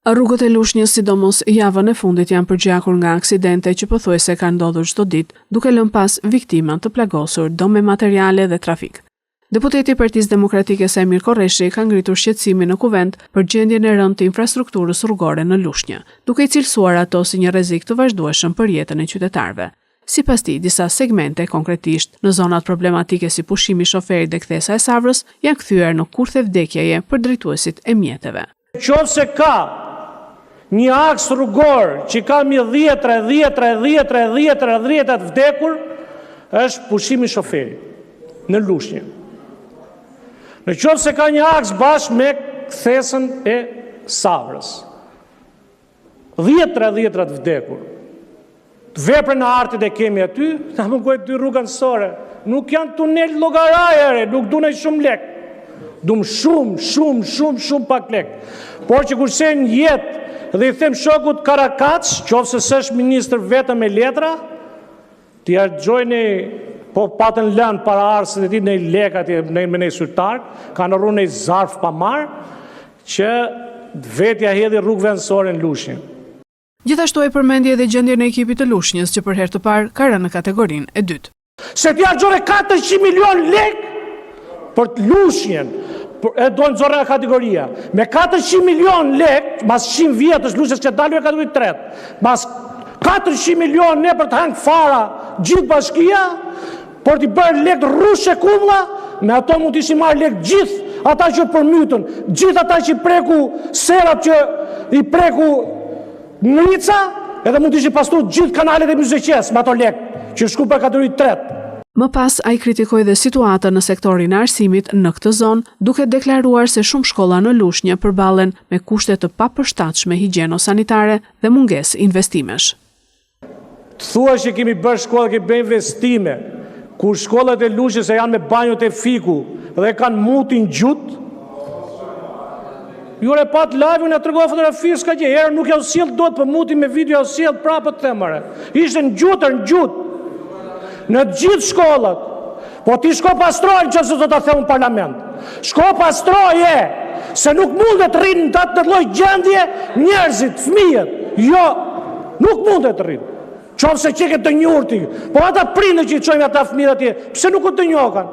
Rrugët e Lushnjës, sidomos javën e fundit, janë përgjakur nga aksidente që pothuajse kanë ndodhur çdo ditë, duke lënë pas viktima të plagosur, dome materiale dhe trafik. Deputeti i Partisë Demokratike Sajmir Korreshi ka ngritur shqetësimin në kuvent për gjendjen e rëndë të infrastrukturës rrugore në Lushnjë, duke i cilësuar ato si një rrezik të vazhdueshëm për jetën e qytetarëve. Sipas tij, disa segmente, konkretisht në zonat problematike si pushimi i shoferit dhe kthesa e Savrës, janë kthyer në kurthe vdekjeje për drejtuesit e mjeteve. Qofse ka një aks rrugor që ka mi 10 të vdekur, është pushimi i shoferit në Lushnjë. Në qoftë se ka një aks bashkë me kthesën e Savrës, 10 të vdekur. Veprën e artit e kemi aty, na mëngojnë 2 rruga nësore. Nuk janë tunel llogaraje, nuk duhen shumë lek. Dum shumë pak lek. Por që kurse në jetë dhe i them shokut Karakac, qofse s'është ministër vetëm me letra, t'i harxojnë po patën lënë para arsit e tij në lekat me një syrtar, kanë rruar në zarf pa marr, që vetja hedhi rrugëve nësore në Lushnjë. Gjithashtu e përmendi edhe gjendjen e ekipit të Lushnjës që për herë të parë ka rënë në kategorinë e dytë. Se t'i harxove 400 milion lek për Lushnjën, e do nxorë nga kategoria. Me 400 milion lek, mas 100 vjetësh Lushnjës që dalë në kategori 3, mas 400 milion ne për të hangë fara gjithë bashkia, por t'i bërë lek rrushe kumla, me ato mund t'i marrë lek gjithë ata që përmytën, gjithë ata që i preku serat që i preku Ngrica, edhe mund t'i pastru gjithë kanalet e Myzeqes me ato lek që shku për kategori 3. Më pas, ai kritikoi dhe situatën në sektorin e arsimit në këtë zonë, duke deklaruar se shumë shkolla në Lushnjë përballen me kushte të papërshtatshme higjieno-sanitare dhe mungesë investimesh. Thua që kemi bërë shkolla, kemi bërë investime, kur shkollat e Lushnjës janë me banjot e fiku dhe kanë mutin gjutë. Jure pat live në tregova fotografi, s'ka gjë, herë nuk ja u sjell dot për mutin me video, ja u sjell prapë të themare. Ishte në gjutë. Në gjithë shkollat. Po ti shko pastroj nëse do ta them në parlament. Shko pastroje, se nuk mundet të rrinë në atë lloj gjendje njerëzit, fëmijët. Jo, nuk mundet të rrinë. Qofse çeket të njurti. Po ata prindër që i çojnë ata fëmijët atje, pse nuk u të njohën?